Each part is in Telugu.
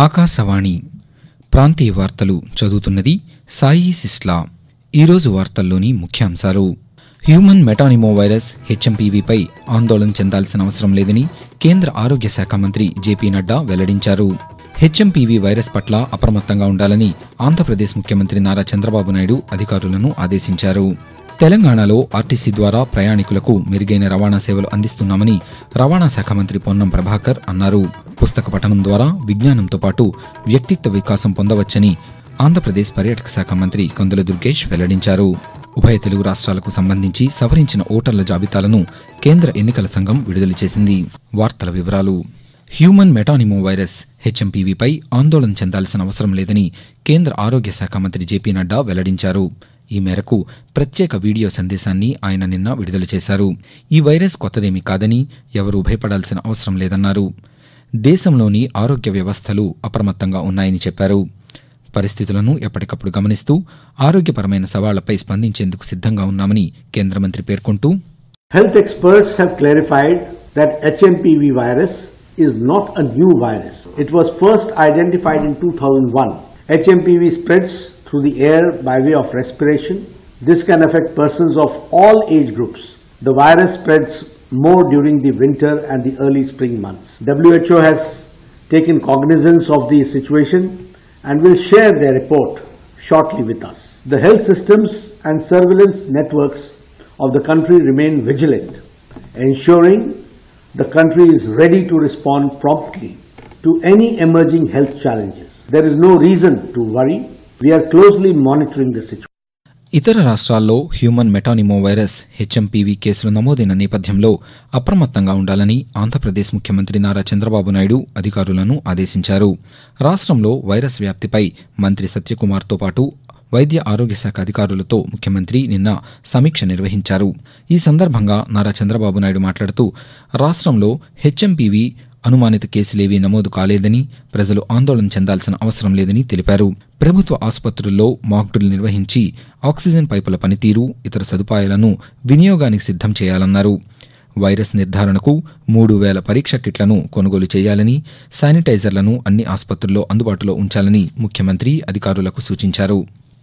ఆకాశవాణి ప్రాంతీయ వార్తలు చదువుతున్నది సాయి సిస్లా. ఈరోజు వార్తల్లోని ముఖ్యాంశాలు: హ్యూమన్ మెటానిమో వైరస్ హెచ్ఎంపీవీపై ఆందోళన చెందాల్సిన అవసరం లేదని కేంద్ర ఆరోగ్య శాఖ మంత్రి జేపీ నడ్డా వెల్లడించారు. హెచ్ఎంపీవీ వైరస్ పట్ల అప్రమత్తంగా ఉండాలని ఆంధ్రప్రదేశ్ ముఖ్యమంత్రి నారా చంద్రబాబు నాయుడు అధికారులను ఆదేశించారు. తెలంగాణలో ఆర్టీసీ ద్వారా ప్రయాణికులకు మెరుగైన రవాణా సేవలు అందిస్తున్నామని రవాణా శాఖ మంత్రి పొన్నం ప్రభాకర్ అన్నారు. పుస్తక పఠనం ద్వారా విజ్ఞానంతో పాటు వ్యక్తిత్వ వికాసం పొందవచ్చని ఆంధ్రప్రదేశ్ పర్యాటక శాఖ మంత్రి కొందల దుర్గేష్ వెల్లడించారు. ఉభయ తెలుగు రాష్ట్రాలకు సంబంధించి సవరించిన ఓటర్ల జాబితాలను కేంద్ర ఎన్నికల సంఘం విడుదల చేసింది. వార్తల వివరాలు: హ్యూమన్ మెటానిమో వైరస్ హెచ్ఎంపీవీపై ఆందోళన చెందాల్సిన అవసరం లేదని కేంద్ర ఆరోగ్య శాఖ మంత్రి జేపీ నడ్డా వెల్లడించారు. ఈ మేరకు ప్రత్యేక వీడియో సందేశాన్ని ఆయన నిన్న విడుదల చేశారు. ఈ వైరస్ కొత్తదేమీ కాదని, ఎవరూ భయపడాల్సిన అవసరం లేదన్నారు. దేశంలోని ఆరోగ్య వ్యవస్థలు అప్రమత్తంగా ఉన్నాయని చెప్పారు. పరిస్థితులను ఎప్పటికప్పుడు గమనిస్తూ ఆరోగ్యపరమైన సవాళ్లపై స్పందించేందుకు సిద్ధంగా ఉన్నామని కేంద్ర మంత్రి పేర్కొంటూ, Health experts have clarified that HMPV virus is not a new virus. It was first identified in 2001. HMPV spreads through the air by way of respiration. This can affect persons of all age groups. The virus spreads more during the winter and the early spring months. WHO has taken cognizance of the situation and will share their report shortly with us. The health systems and surveillance networks of the country remain vigilant, ensuring the country is ready to respond promptly to any emerging health challenges. There is no reason to worry. We are closely monitoring the situation. ఇతర రాష్ట్రాల్లో హ్యూమన్ మెటానిమో వైరస్ హెచ్ఎంపీవీ కేసులు నమోదైన నేపథ్యంలో అప్రమత్తంగా ఉండాలని ఆంధ్రప్రదేశ్ ముఖ్యమంత్రి నారా చంద్రబాబు నాయుడు అధికారులను ఆదేశించారు. రాష్ట్రంలో వైరస్ వ్యాప్తిపై మంత్రి సత్యకుమార్తో పాటు వైద్య ఆరోగ్య శాఖ అధికారులతో ముఖ్యమంత్రి నిన్న సమీక్ష నిర్వహించారు. ఈ సందర్భంగా నారా చంద్రబాబు నాయుడు మాట్లాడుతూ, రాష్ట్రంలో హెచ్ఎంపీవీ అనుమానిత కేసులేవీ నమోదు కాలేదని, ప్రజలు ఆందోళన చెందాల్సిన అవసరం లేదని తెలిపారు. ప్రభుత్వ ఆసుపత్రుల్లో మాక్డ్రిల్ నిర్వహించి ఆక్సిజన్ పైపుల పనితీరు, ఇతర సదుపాయాలను వినియోగానికి సిద్ధం చేయాలన్నారు. వైరస్ నిర్ధారణకు 3000 పరీక్ష కిట్లను కొనుగోలు చేయాలని, శానిటైజర్లను అన్ని ఆసుపత్రుల్లో అందుబాటులో ఉంచాలని ముఖ్యమంత్రి అధికారులకు సూచించారు.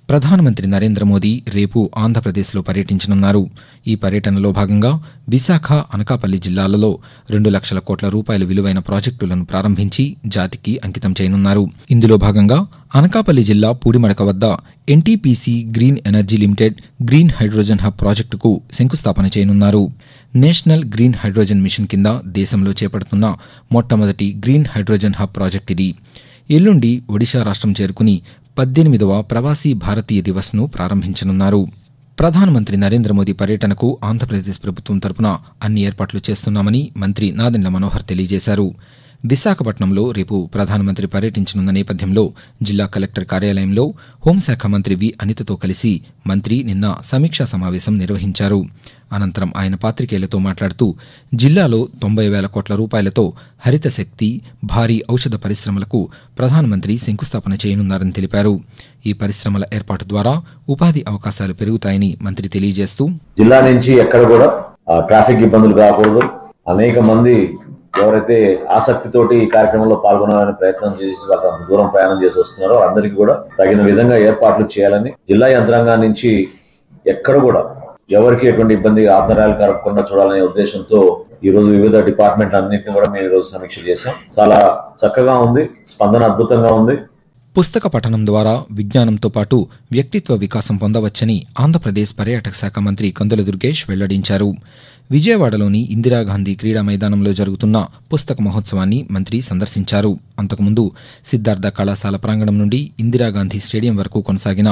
ప్రధానమంత్రి నరేంద్ర మోదీ రేపు ఆంధ్రప్రదేశ్లో పర్యటించనున్నారు. ఈ పర్యటనలో భాగంగా విశాఖ, అనకాపల్లి జిల్లాలలో 2 లక్షల కోట్ల రూపాయల విలువైన ప్రాజెక్టులను ప్రారంభించి జాతికి అంకితం చేయనున్నారు. ఇందులో భాగంగా అనకాపల్లి జిల్లా పూడిమడక వద్ద NTPC green energy limited green hydrogen hub ప్రాజెక్టుకు శంకుస్థాపన చేయనున్నారు. నేషనల్ గ్రీన్ హైడ్రోజన్ మిషన్ కింద దేశంలో చేపడుతున్న మొట్టమొదటి గ్రీన్ హైడ్రోజన్ హబ్ ప్రాజెక్ట్ ఇది. ఎల్లుండి ఒడిశా రాష్ట్రం చేరుకుని 18వ ప్రవాసీ భారతీయ దివస్ను ప్రారంభించనున్నారు. ప్రధానమంత్రి నరేంద్ర మోదీ పర్యటనకు ఆంధ్రప్రదేశ్ ప్రభుత్వం తరపున అన్ని ఏర్పాట్లు చేస్తున్నామని మంత్రి నాదెండ్ల మనోహర్ తెలియజేశారు. విశాఖపట్నంలో రేపు ప్రధానమంత్రి పర్యటించనున్న నేపథ్యంలో జిల్లా కలెక్టర్ కార్యాలయంలో హోంశాఖ మంత్రి వి అనితతో కలిసి మంత్రి నిన్న సమీక్షా సమావేశం నిర్వహించారు. అనంతరం ఆయన పాత్రికేయులతో మాట్లాడుతూ, జిల్లాలో 90,000 కోట్ల రూపాయలతో హరిత శక్తి, భారీ ఔషధ పరిశ్రమలకు ప్రధానమంత్రి శంకుస్థాపన చేయనున్నారని తెలిపారు. ఈ పరిశ్రమల ఏర్పాటు ద్వారా ఉపాధి అవకాశాలు పెరుగుతాయని మంత్రి తెలియజేస్తూ, జిల్లా నుంచి ఎక్కడ కూడా ట్రాఫిక్ ఇబ్బందులు కాకూడదు, అనేక మంది ఎవరైతే ఆసక్తితోటి ఈ కార్యక్రమంలో పాల్గొనాలని ప్రయత్నం చేసి వాళ్ళ దూరం ప్రయాణం చేసి వస్తున్నారో అందరికీ కూడా తగిన విధంగా ఏర్పాట్లు చేయాలని, జిల్లా యంత్రాంగం నుంచి ఎక్కడ కూడా ఎవరికి ఎటువంటి ఇబ్బంది ఆంతరాయాలు కలగకుండా చూడాలనే ఉద్దేశంతో ఈ రోజు వివిధ డిపార్ట్మెంట్ అన్నింటినీ కూడా మేము ఈ రోజు సమీక్ష చేశాం. చాలా చక్కగా ఉంది, స్పందన అద్భుతంగా ఉంది. పుస్తక పఠనం ద్వారా విజ్ఞానంతో పాటు వ్యక్తిత్వ వికాసం పొందవచ్చని ఆంధ్రప్రదేశ్ పర్యాటక శాఖ మంత్రి కొందల దుర్గేష్ వెల్లడించారు. విజయవాడలోని ఇందిరాగాంధీ క్రీడా మైదానంలో జరుగుతున్న పుస్తక మహోత్సవాన్ని మంత్రి సందర్శించారు. అంతకుముందు సిద్ధార్థ కళాశాల ప్రాంగణం నుండి ఇందిరాగాంధీ స్టేడియం వరకు కొనసాగిన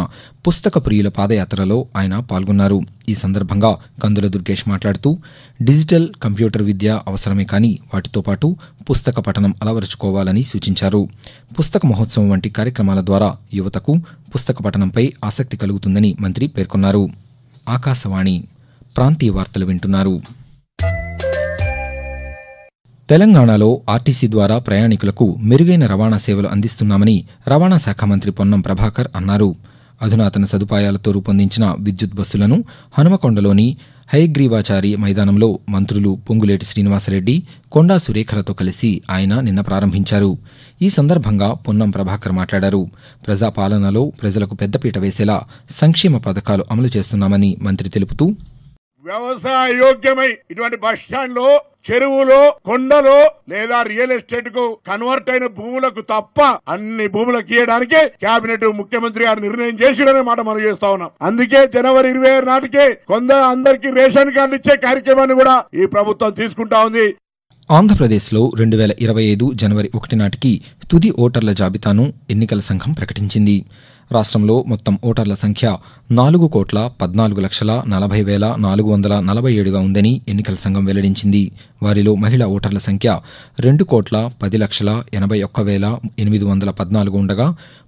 పుస్తక ప్రియుల పాదయాత్రలో ఆయన పాల్గొన్నారు. ఈ సందర్భంగా కందుల దుర్గేష్ మాట్లాడుతూ, డిజిటల్, కంప్యూటర్ విద్య అవసరమే కానీ వాటితో పాటు పుస్తక పఠనం అలవరుచుకోవాలని సూచించారు. పుస్తక మహోత్సవం వంటి కార్యక్రమాల ద్వారా యువతకు పుస్తక పఠనంపై ఆసక్తి కలుగుతుందని మంత్రి పేర్కొన్నారు. ఆకాశవాణి ప్రాంతీయ వార్తలు వింటున్నారు. తెలంగాణలో ఆర్టీసీ ద్వారా ప్రయాణికులకు మెరుగైన రవాణా సేవలు అందిస్తున్నామని రవాణా శాఖ మంత్రి పొన్నం ప్రభాకర్ అన్నారు. అధునాతన సదుపాయాలతో రూపొందించిన విద్యుత్ బస్సులను హనుమకొండలోని హయగ్రీవాచారి మైదానంలో మంత్రులు పొంగులేటి శ్రీనివాసరెడ్డి, కొండా సురేఖలతో కలిసి ఆయన నిన్న ప్రారంభించారు. ఈ సందర్భంగా పొన్నం ప్రభాకర్ మాట్లాడారు. ప్రజాపాలనలో ప్రజలకు పెద్దపీట వేసేలా సంక్షేమ పథకాలు అమలు చేస్తున్నామని మంత్రి తెలుపుతూ, వ్యవసాయ యోగ్యమై ఇటువంటి బస్ స్టాండ్ లో, చెరువులో, కొండలో లేదా రియల్ ఎస్టేట్ కు కన్వర్ట్ అయిన భూములకు తప్ప అన్ని భూములకు ఇవ్వడానికి కేబినెట్ ముఖ్యమంత్రి గారు నిర్ణయం చేసిడనే మాట మనం చేస్తా ఉన్నాం. అందుకే జనవరి 26 నాటికే అందరికీ రేషన్ కార్డు ఇచ్చే కార్యక్రమాన్ని కూడా ఈ ప్రభుత్వం తీసుకుంటా ఉంది. ఆంధ్రప్రదేశ్లో 2025 జనవరి 1 నాటికి తుది ఓటర్ల జాబితాను ఎన్నికల సంఘం ప్రకటించింది. రాష్ట్రంలో మొత్తం ఓటర్ల సంఖ్య 4,14,40,447గా ఉందని ఎన్నికల సంఘం వెల్లడించింది. వారిలో మహిళా ఓటర్ల సంఖ్య 2,10,10,81,814 ఉండగా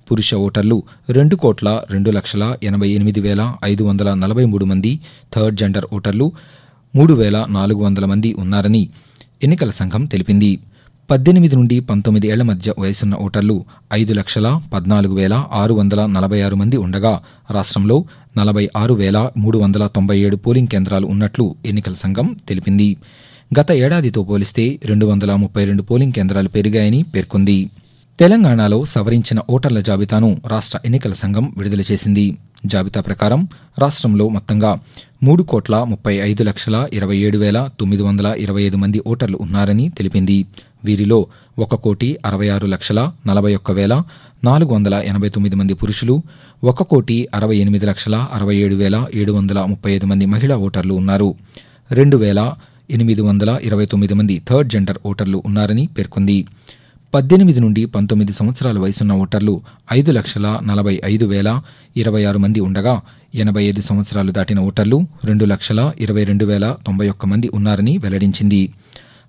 పురుష ఓటర్లు 2,02,2,88,543 మంది, థర్డ్ జెండర్ ఓటర్లు 3,400 మంది ఉన్నారని ఎన్నికల సంఘం తెలిపింది. 18 నుండి 19 ఏళ్ల మధ్య వయసున్న ఓటర్లు 5,14,646 మంది ఉండగా రాష్ట్రంలో 46,397 పోలింగ్ కేంద్రాలు ఉన్నట్లు ఎన్నికల సంఘం తెలిపింది. గత ఏడాదితో పోలిస్తే 232 పోలింగ్ కేంద్రాలు పెరిగాయని పేర్కొంది. తెలంగాణలో సవరించిన ఓటర్ల జాబితాను రాష్ట్ర ఎన్నికల సంఘం విడుదల చేసింది. జాబితా ప్రకారం రాష్ట్రంలో మొత్తంగా 3,27,27,925 మంది ఓటర్లు ఉన్నారని తెలిపింది. వీరిలో 1,61,41,489 మంది పురుషులు, 1,68,67,735 మంది మహిళా ఓటర్లు ఉన్నారు. 2,829 మంది థర్డ్ జెండర్ ఓటర్లు ఉన్నారని పేర్కొంది. 18 నుండి 19 సంవత్సరాల వయసున్న ఓటర్లు 5,45,026 మంది ఉండగా 85 సంవత్సరాలు దాటిన ఓటర్లు 2,22,091 మంది ఉన్నారని వెల్లడించింది.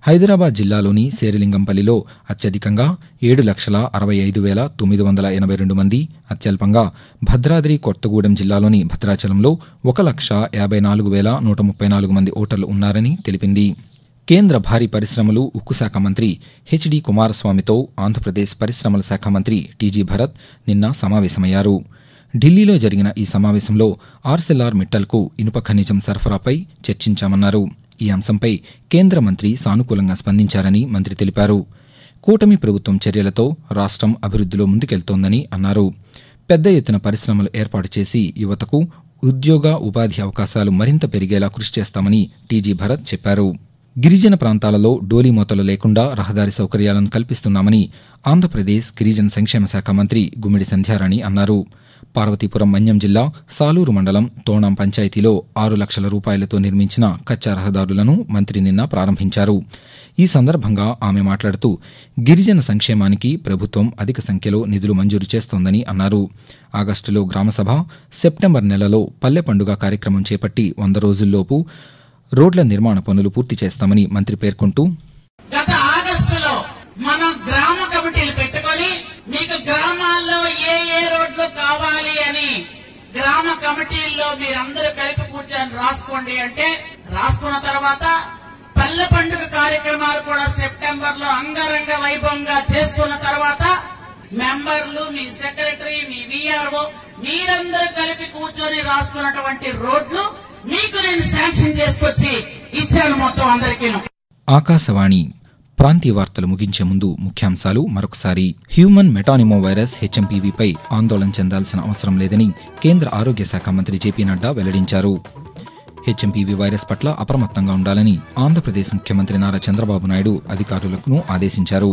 హైదరాబాద్ జిల్లాలోని శేరిలింగంపల్లిలో అత్యధికంగా 7,65,982 మంది, అత్యల్పంగా భద్రాద్రి కొత్తగూడెం జిల్లాలోని భద్రాచలంలో 1,54,134 మంది ఓటర్లు ఉన్నారని తెలిపింది. కేంద్ర భారీ పరిశ్రమలు, ఉక్కు శాఖ మంత్రి హెచ్డి కుమారస్వామితో ఆంధ్రప్రదేశ్ పరిశ్రమల శాఖ మంత్రి టీజీ భరత్ నిన్న సమావేశమయ్యారు. ఢిల్లీలో జరిగిన ఈ సమావేశంలో ఆర్సెల్ఆర్ మిట్టల్కు ఇనుప ఖనిజం సరఫరాపై చర్చించామన్నారు. ఈ అంశంపై కేంద్ర మంత్రి సానుకూలంగా స్పందించారని మంత్రి తెలిపారు. కూటమి ప్రభుత్వం చర్యలతో రాష్ట్రం అభివృద్ధిలో ముందుకెళ్తోందని అన్నారు. పెద్ద ఎత్తున పరిశ్రమలు ఏర్పాటు చేసి యువతకు ఉద్యోగ, ఉపాధి అవకాశాలు మరింత పెరిగేలా కృషి చేస్తామని టీజీ భరత్ చెప్పారు. గిరిజన ప్రాంతాలలో డోలీమోతలు లేకుండా రహదారి సౌకర్యాలను కల్పిస్తున్నామని ఆంధ్రప్రదేశ్ గిరిజన సంక్షేమ శాఖ మంత్రి గుమ్మిడి సంధ్యారాణి అన్నారు. పార్వతీపురం మన్యం జిల్లా సాలూరు మండలం తోణాం పంచాయతీలో 6 లక్షల రూపాయలతో నిర్మించిన కచ్చా రహదారులను మంత్రి నిన్న ప్రారంభించారు. ఈ సందర్భంగా ఆమె మాట్లాడుతూ గిరిజన సంక్షేమానికి ప్రభుత్వం అధిక సంఖ్యలో నిధులు మంజూరు చేస్తోందని అన్నారు. ఆగస్టులో గ్రామసభ, సెప్టెంబర్ నెలలో పల్లె పండుగ కార్యక్రమం చేపట్టి 100 రోజుల్లోపు రోడ్ల నిర్మాణ పనులు పూర్తి చేస్తామని మంత్రి పేర్కొంటూ, గత ఆగస్టులో మనం గ్రామ కమిటీలు పెట్టుకొని మీకు గ్రామాల్లో ఏ రోడ్లు కావాలి అని గ్రామ కమిటీల్లో మీరందరూ కలిపి కూర్చొని రాసుకోండి అంటే రాసుకున్న తర్వాత పల్లె పండుగ కార్యక్రమాలు కూడా సెప్టెంబర్ లో అంగరంగ వైభవంగా చేసుకున్న తర్వాత మెంబర్లు, మీ సెక్రటరీ, మీ విఆర్ఓ మీరందరూ కలిపి కూర్చొని రాసుకున్నటువంటి రోడ్లు మీకు నేను శాంక్షన్ చేసుకొచ్చి ఇచ్చాను మొత్తం అందరికీ. ఆకాశవాణి ప్రాంతీయ వార్తలు ముగించే ముందు ముఖ్యాంశాలు మరొకసారి. హ్యూమన్ మెటానిమో వైరస్ హెచ్ఎంపీవీపై ఆందోళన చెందాల్సిన అవసరం లేదని కేంద్ర ఆరోగ్య శాఖ మంత్రి జేపీ నడ్డా వెల్లడించారు. హెచ్ఎంపీవీ వైరస్ పట్ల అప్రమత్తంగా ఉండాలని ఆంధ్రప్రదేశ్ ముఖ్యమంత్రి నారా చంద్రబాబు నాయుడు అధికారులను ఆదేశించారు.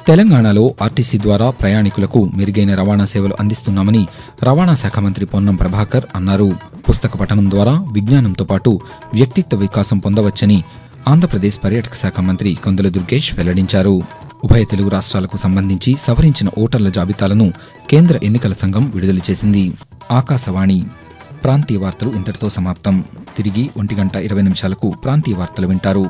తెలంగాణలో ఆర్టీసీ ద్వారా ప్రయాణికులకు మెరుగైన రవాణా సేవలు అందిస్తున్నామని రవాణా శాఖ మంత్రి పొన్నం ప్రభాకర్ అన్నారు. పుస్తక పఠనం ద్వారా విజ్ఞానంతో పాటు వ్యక్తిత్వ వికాసం పొందవచ్చని ఆంధ్రప్రదేశ్ పర్యాటక శాఖ మంత్రి కొందల దుర్గేష్ వెల్లడించారు. ఉభయ తెలుగు రాష్ట్రాలకు సంబంధించి సవరించిన ఓటర్ల జాబితాలను కేంద్ర ఎన్నికల సంఘం విడుదల చేసింది. ఆకాశవాణి ప్రాంతీయ వార్తలు ఇంతటితో సమాప్తం. తిరిగి 1:20 ప్రాంతీయ వార్తలు వింటారు.